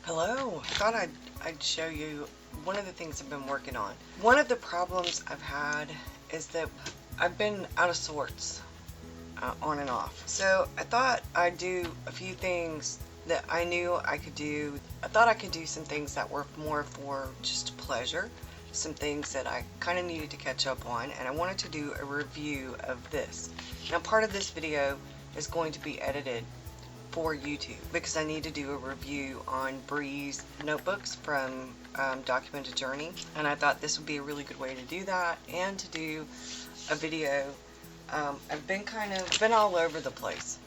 Hello. I thought I'd show you one of the things I've been working on. One of the problems I've had is that I've been out of sorts on and off. So I thought I'd do a few things that I knew I could do. I thought I could do some things that were more for just pleasure, some things that I kind of needed to catch up on, and I wanted to do a review of this. Now part of this video is going to be edited for YouTube because I need to do a review on Brie's notebooks from Documented Journey, and I thought this would be a really good way to do that and to do a video. I've been all over the place.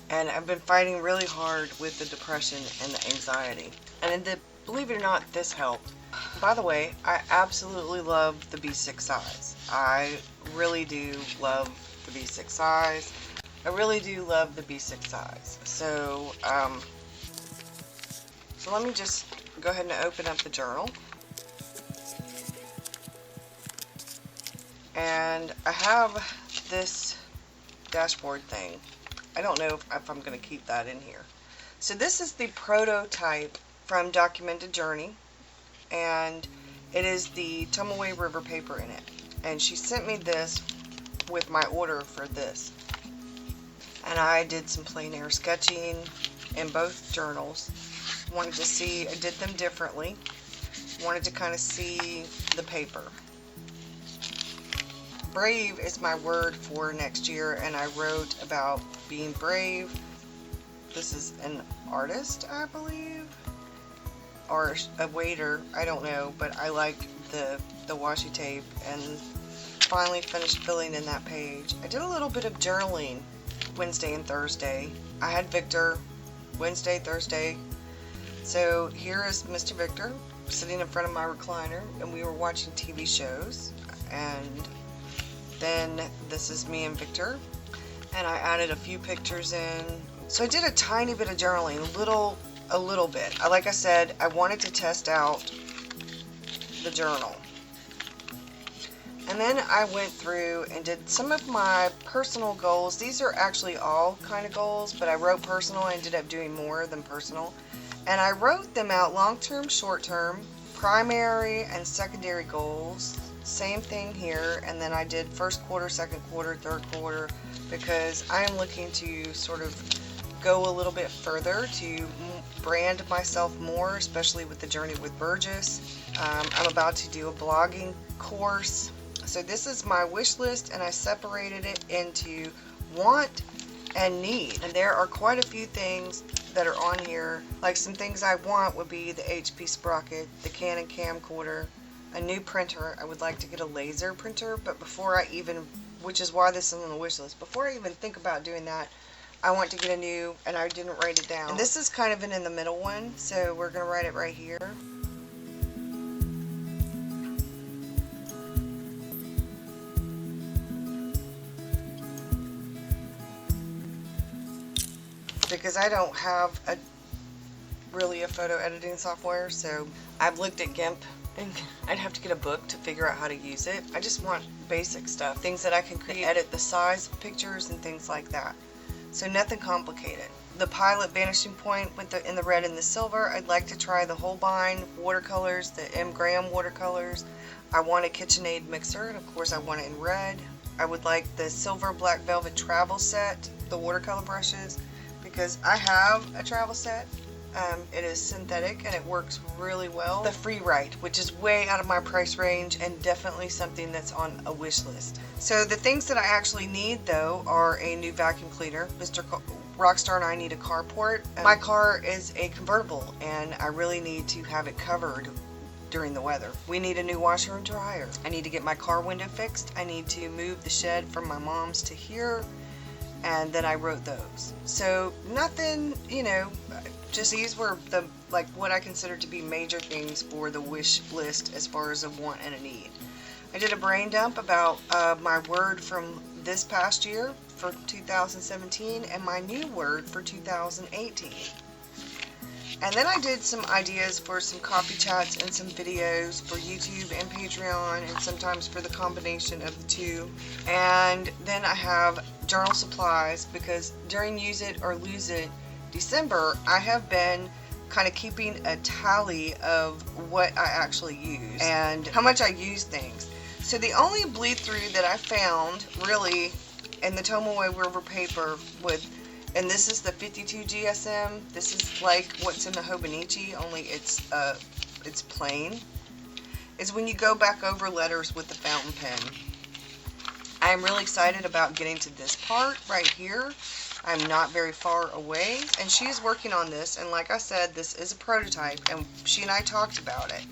And I've been fighting really hard with the depression and the anxiety, and believe it or not, this helped. By the way, I absolutely love the B6 size. I really do love the B6 size. I really do love the B6 size. So, so let me just go ahead and open up the journal. And I have this dashboard thing. I don't know if I'm going to keep that in here. So this is the prototype from Documented Journey, and it is the Tomoe River paper in it. And she sent me this with my order for this. And I did some plein air sketching in both journals. Wanted to see, I did them differently. Wanted to kind of see the paper. Brave is my word for next year, and I wrote about being brave. This is an artist, I believe, or a waiter, I don't know, but I like the washi tape, and finally finished filling in that page. I did a little bit of journaling Wednesday and Thursday. I had Victor Wednesday, Thursday. So here is Mr. Victor sitting in front of my recliner, and we were watching TV shows. And then this is me and Victor, and I added a few pictures in. So I did a tiny bit of journaling, a little bit. Like I said, I wanted to test out the journal. And then I went through and did some of my personal goals. These are actually all kind of goals, but I wrote personal. I ended up doing more than personal. And I wrote them out long-term, short-term, primary and secondary goals. Same thing here. And then I did first quarter, second quarter, third quarter, because I am looking to sort of go a little bit further to brand myself more, especially with the Journey with Burgess. I'm about to do a blogging course. So this is my wish list, and I separated it into want and need. And there are quite a few things that are on here. Like some things I want would be the HP sprocket, the Canon camcorder, a new printer. I would like to get a laser printer, but before I even, which is why this is on the wish list, before I even think about doing that, I want to get a new, and I didn't write it down. And this is kind of an in the middle one, so we're going to write it right here. Because I don't have really a photo editing software, so I've looked at GIMP, and I'd have to get a book to figure out how to use it. I just want basic stuff, things that I can create, edit the size of pictures and things like that. So nothing complicated. The Pilot Vanishing Point with in the red and the silver. I'd like to try the Holbein watercolors, the M. Graham watercolors. I want a KitchenAid mixer, and of course I want it in red. I would like the silver black velvet travel set, the watercolor brushes, because I have a travel set. It is synthetic and it works really well. The Free Write, which is way out of my price range and definitely something that's on a wish list. So the things that I actually need though are a new vacuum cleaner. Mr. Rockstar and I need a carport. My car is a convertible and I really need to have it covered during the weather. We need a new washer and dryer. I need to get my car window fixed. I need to move the shed from my mom's to here. And then I wrote those. So nothing, you know, just these were the, like, what I consider to be major things for the wish list as far as a want and a need. I did a brain dump about my word from this past year for 2017 and my new word for 2018. And then I did some ideas for some coffee chats and some videos for YouTube and Patreon, and sometimes for the combination of the two. And then I have journal supplies, because during Use It or Lose It, December, I have been kind of keeping a tally of what I actually use and how much I use things. So the only bleed through that I found really in the Tomoe River paper with, and this is the 52 GSM, this is like what's in the Hobonichi, only it's plain, is when you go back over letters with the fountain pen. I am really excited about getting to this part right here. I'm not very far away, and she is working on this, and like I said, this is a prototype, and she and I talked about it.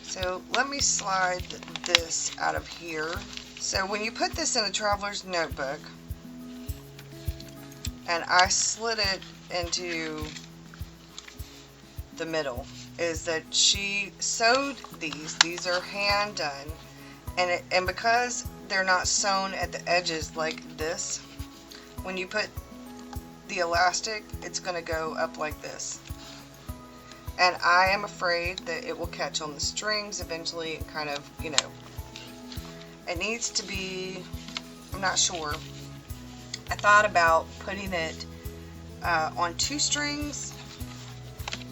So let me slide this out of here. So when you put this in a traveler's notebook, and I slid it into the middle, is that she sewed these are hand done, and because they're not sewn at the edges like this, when you put the elastic, it's going to go up like this. And I am afraid that it will catch on the strings eventually and kind of, you know, it needs to be, I'm not sure. I thought about putting it on 2 strings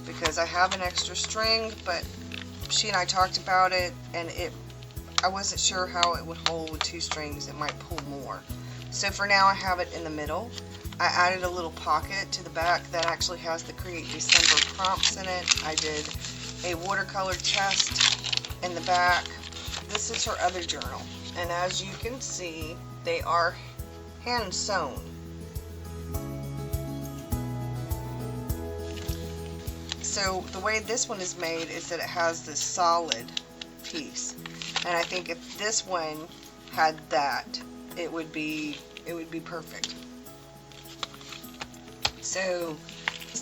because I have an extra string, but she and I talked about it, and I wasn't sure how it would hold with 2 strings. It might pull more. So for now I have it in the middle. I added a little pocket to the back that actually has the Create December prompts in it. I did a watercolor chest in the back. This is her other journal, and as you can see, they are hand sewn. So the way this one is made is that it has this solid piece, and I think if this one had that, it would be perfect. So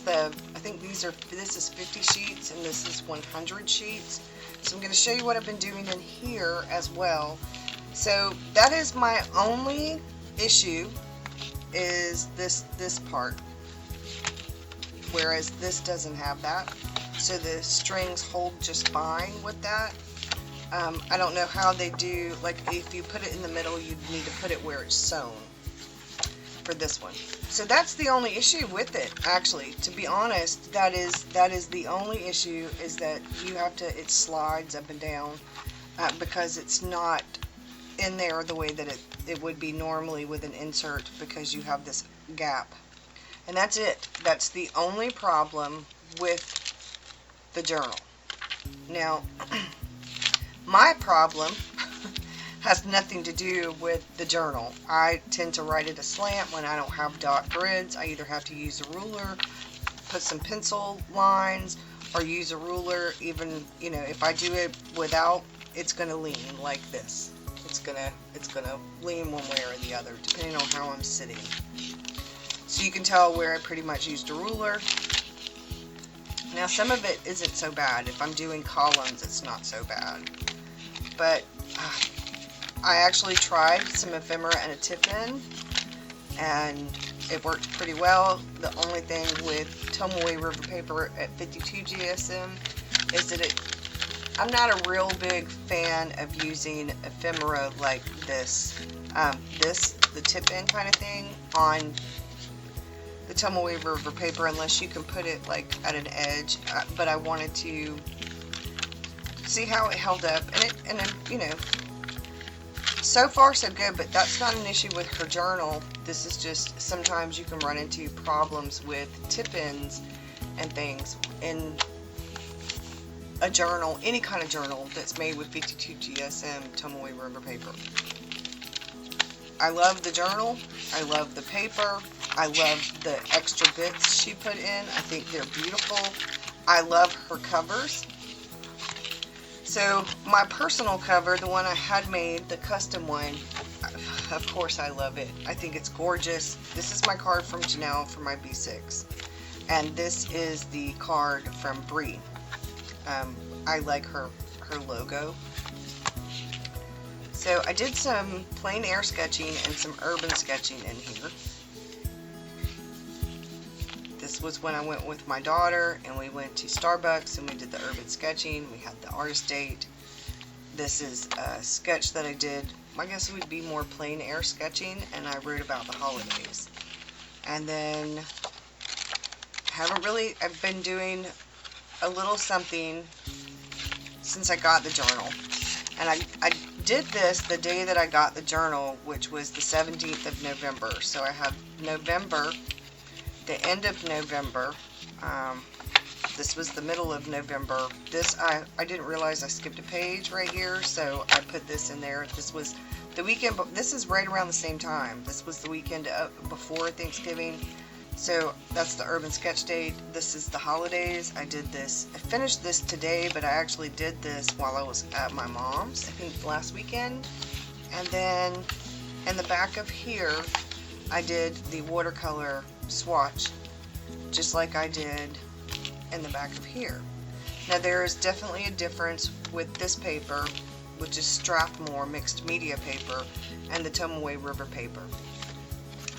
I think this is 50 sheets and this is 100 sheets. So I'm going to show you what I've been doing in here as well. So that is my only issue, is this part, whereas this doesn't have that. So the strings hold just fine with that. I don't know how they do, like if you put it in the middle, you'd need to put it where it's sewn for this one. So that's the only issue with it, actually. To be honest, that is the only issue, is that you have to, it slides up and down because it's not in there the way that it would be normally with an insert, because you have this gap. And that's it. That's the only problem with the journal. Now, my problem has nothing to do with the journal. I tend to write it aslant when I don't have dot grids. I either have to use a ruler, put some pencil lines, or use a ruler. Even, you know, if I do it without, it's going to lean like this. It's gonna lean one way or the other, depending on how I'm sitting. So you can tell where I pretty much used a ruler. Now some of it isn't so bad. If I'm doing columns, it's not so bad. But I actually tried some ephemera and a tip-in, and it worked pretty well. The only thing with Tomoe River paper at 52 GSM is that I'm not a real big fan of using ephemera like this, the tip-in kind of thing, on the Tomoe River paper, unless you can put it like at an edge. But I wanted to see how it held up, and then, you know, so far so good. But that's not an issue with her journal. This is just sometimes you can run into problems with tip-ins and things in a journal, any kind of journal that's made with 52 GSM Tomoe River paper. I love the journal. I love the paper. I love the extra bits she put in. I think they're beautiful. I love her covers. So my personal cover, the one I had made, the custom one, of course I love it. I think it's gorgeous. This is my card from Janelle for my B6. And this is the card from Brie. I like her logo. So I did some plein air sketching and some urban sketching in here. This was when I went with my daughter and we went to Starbucks and we did the urban sketching. We had the artist date. This is a sketch that I did. I guess it would be more plein air sketching, and I wrote about the holidays. And then I've been doing a little something since I got the journal. And I did this the day that I got the journal, which was the 17th of November. So I have November, the end of November. This was the middle of November. This, I didn't realize I skipped a page right here, so I put this in there. This was the weekend, but this is right around the same time. This was the weekend before Thanksgiving. So that's the urban sketch date. This is the holidays. I did this. I finished this today, but I actually did this while I was at my mom's, I think last weekend. And then in the back of here, I did the watercolor swatch, just like I did in the back of here. Now there is definitely a difference with this paper, which is Strathmore mixed media paper, and the Tomoe River paper.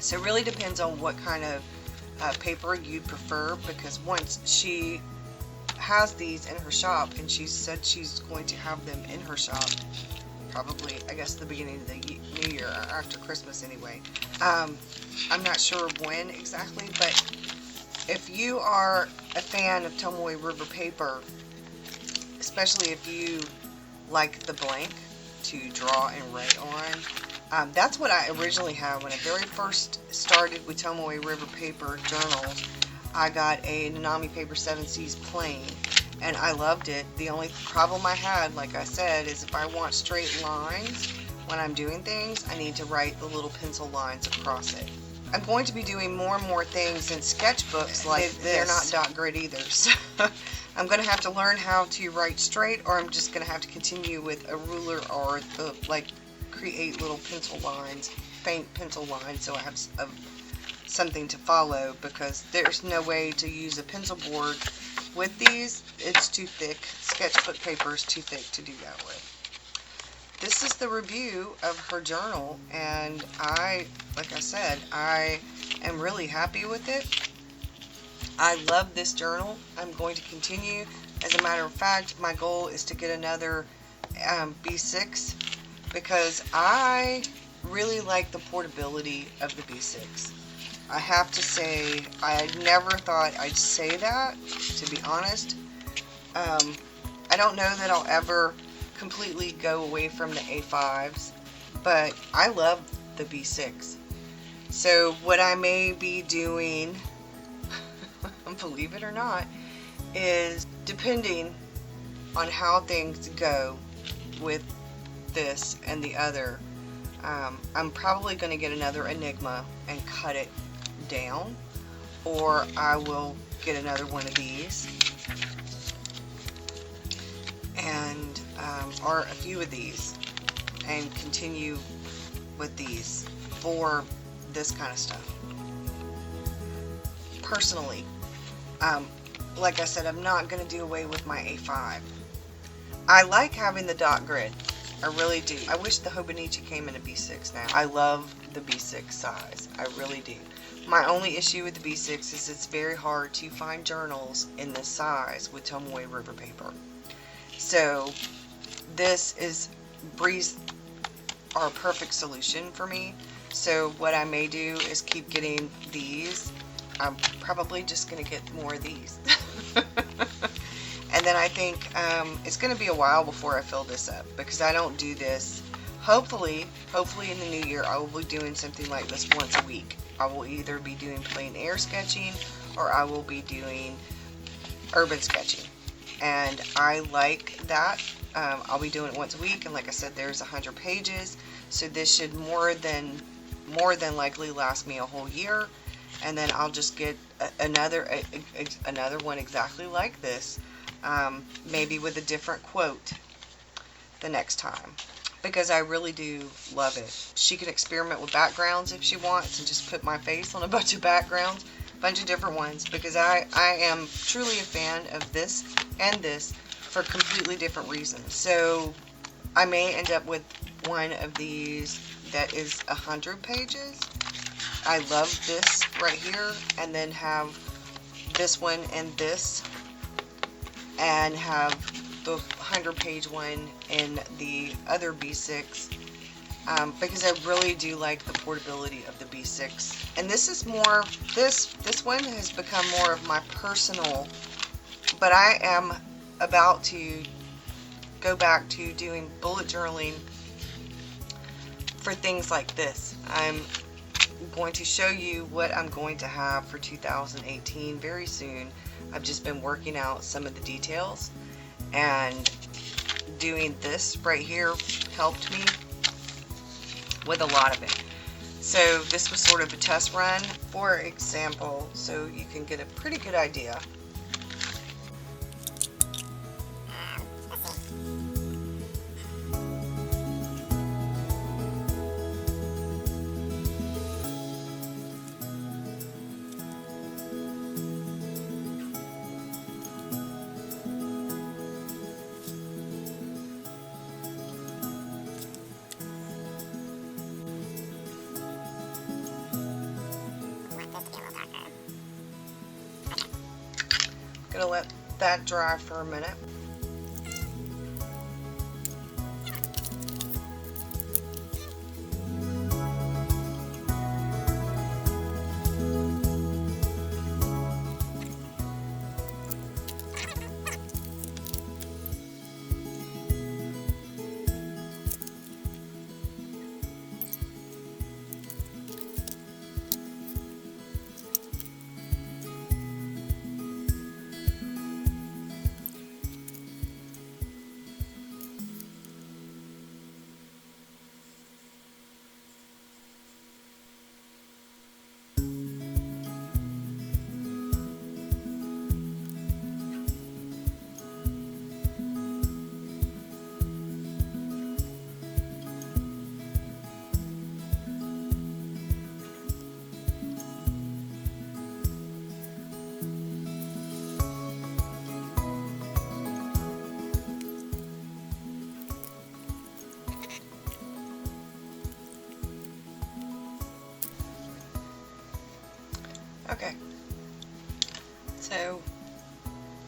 So it really depends on what kind of paper you prefer, because once she has these in her shop, and she said she's going to have them in her shop probably, I guess, the beginning of the new year, after Christmas anyway. I'm not sure when exactly, but if you are a fan of Tomoe River paper, especially if you like the blank to draw and write on, that's what I originally had when I very first started with Tomoe River paper journals. I got a Nanami Paper 7Cs plain, and I loved it. The only problem I had, like I said, is if I want straight lines when I'm doing things, I need to write the little pencil lines across it. I'm going to be doing more and more things in sketchbooks like this. They're not dot grid either, so I'm going to have to learn how to write straight, or I'm just going to have to continue with a ruler, or create little pencil lines, faint pencil lines, so I have something to follow, because there's no way to use a pencil board with these. It's too thick. Sketchbook paper is too thick to do that with. This is the review of her journal, and like I said, I am really happy with it. I love this journal. I'm going to continue. As a matter of fact, my goal is to get another B6, because I really like the portability of the B6. I have to say, I never thought I'd say that, to be honest. I don't know that I'll ever completely go away from the A5s, but I love the B6. So what I may be doing, believe it or not, is depending on how things go with this and the other, I'm probably going to get another Enigma and cut it down, or I will get another one of these, and or a few of these, and continue with these for this kind of stuff. Personally, like I said, I'm not going to do away with my A5. I like having the dot grid. I really do. I wish the Hobonichi came in a B6 now. I love the B6 size. I really do. My only issue with the B6 is it's very hard to find journals in this size with Tomoe River paper. So this is Brie's are a perfect solution for me. So what I may do is keep getting these. I'm probably just going to get more of these. And then I think it's going to be a while before I fill this up, because I don't do this. Hopefully in the new year I will be doing something like this once a week. I will either be doing plein air sketching, or I will be doing urban sketching. And I like that. I'll be doing it once a week, and like I said, there's 100 pages, so this should more than likely last me a whole year. And then I'll just get another one exactly like this, maybe with a different quote the next time, because I really do love it. She can experiment with backgrounds if she wants, and just put my face on a bunch of backgrounds, a bunch of different ones, because I am truly a fan of this and this for completely different reasons. So I may end up with one of these that is 100 pages. I love this right here, and then have this one and this, and have the 100-page one in the other B6, because I really do like the portability of the B6. And this is more, this one has become more of my personal, but I am about to go back to doing bullet journaling for things like this. I'm going to show you what I'm going to have for 2018 very soon. I've just been working out some of the details, and doing this right here helped me with a lot of it. So this was sort of a test run, for example, so you can get a pretty good idea. Gonna let that dry for a minute. Okay, so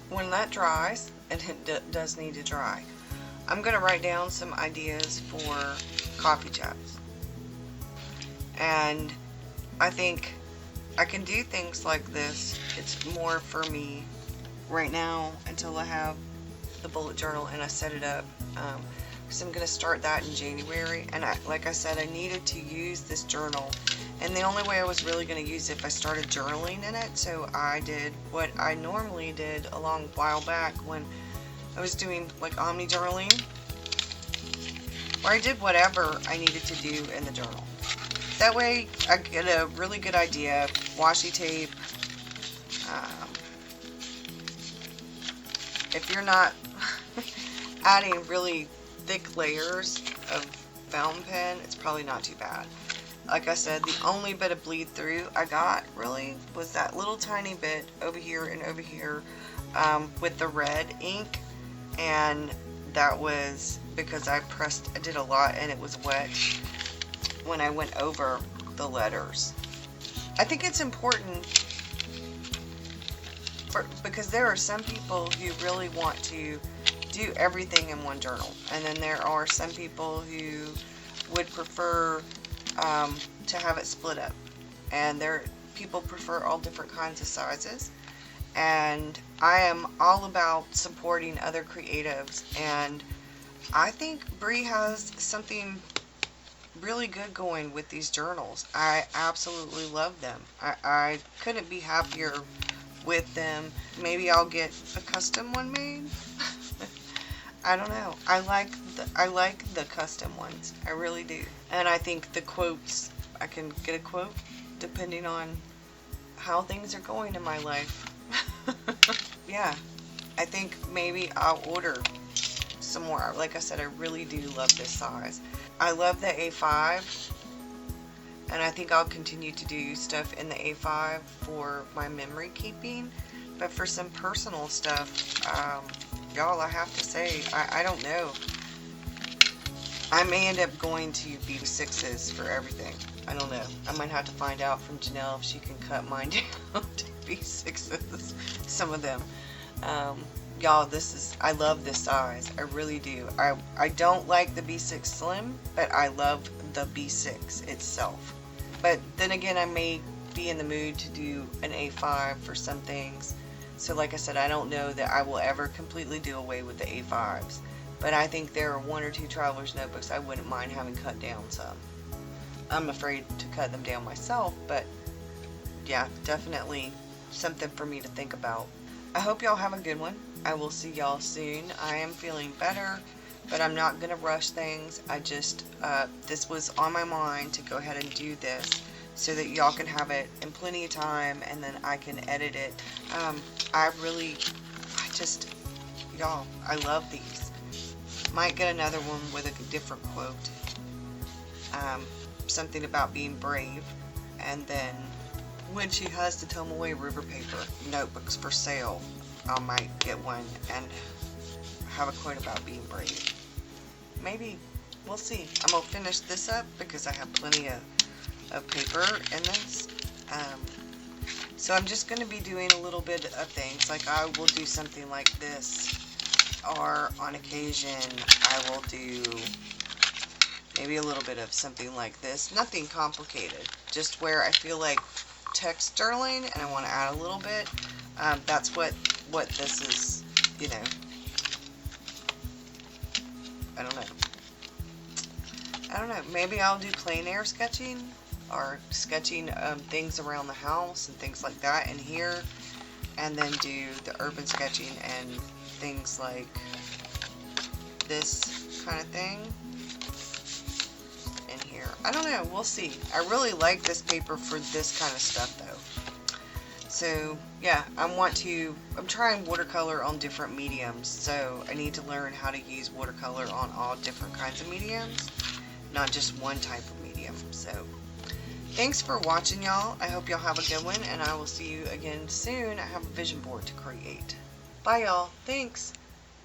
when that dries, and it does need to dry, I'm going to write down some ideas for coffee chats. And I think I can do things like this. It's more for me right now until I have the bullet journal and I set it up. Because I'm going to start that in January. And like I said, I needed to use this journal. And the only way I was really going to use it if I started journaling in it. So I did what I normally did a long while back when I was doing like omni journaling, where I did whatever I needed to do in the journal. That way I get a really good idea. Washi tape. If you're not adding really thick layers of fountain pen, it's probably not too bad. Like I said, the only bit of bleed through I got really was that little tiny bit over here and over here with the red ink, and that was because I did a lot and it was wet when I went over the letters. I think it's important because there are some people who really want to do everything in one journal, and then there are some people who would prefer to have it split up, and people prefer all different kinds of sizes, and I am all about supporting other creatives, and I think Brie has something really good going with these journals. I absolutely love them. I couldn't be happier with them. Maybe I'll get a custom one made. I don't know. I like the custom ones. I really do. And I think the quotes, I can get a quote depending on how things are going in my life. Yeah. I think maybe I'll order some more. Like I said, I really do love this size. I love the A5, and I think I'll continue to do stuff in the A5 for my memory keeping. But for some personal stuff, y'all, I have to say, I don't know. I may end up going to B6s for everything. I don't know. I might have to find out from Janelle if she can cut mine down to B6s. Some of them. Y'all, I love this size. I really do. I don't like the B6 Slim, but I love the B6 itself. But then again, I may be in the mood to do an A5 for some things. So like I said, I don't know that I will ever completely do away with the A5s. But I think there are 1 or 2 traveler's notebooks I wouldn't mind having cut down some. I'm afraid to cut them down myself, but yeah, definitely something for me to think about. I hope y'all have a good one. I will see y'all soon. I am feeling better, but I'm not going to rush things. I just, this was on my mind to go ahead and do this so that y'all can have it in plenty of time, and then I can edit it. Y'all, I love these. Might get another one with a different quote. Something about being brave. And then when she has the Tomoe River paper notebooks for sale, I might get one and have a quote about being brave. Maybe. We'll see. I'm going to finish this up because I have plenty of paper in this. So I'm just going to be doing a little bit of things. Like I will do something like this. Or on occasion I will do maybe a little bit of something like this. Nothing complicated. Just where I feel like text journaling and I want to add a little bit. That's what this is, you know. I don't know. Maybe I'll do plein air sketching or sketching things around the house and things like that in here, and then do the urban sketching and things like this kind of thing in here. I don't know. We'll see. I really like this paper for this kind of stuff though. So yeah, I'm trying watercolor on different mediums, so I need to learn how to use watercolor on all different kinds of mediums, not just one type of medium. So thanks for watching, y'all. I hope y'all have a good one, and I will see you again soon. I have a vision board to create. Bye, y'all. Thanks.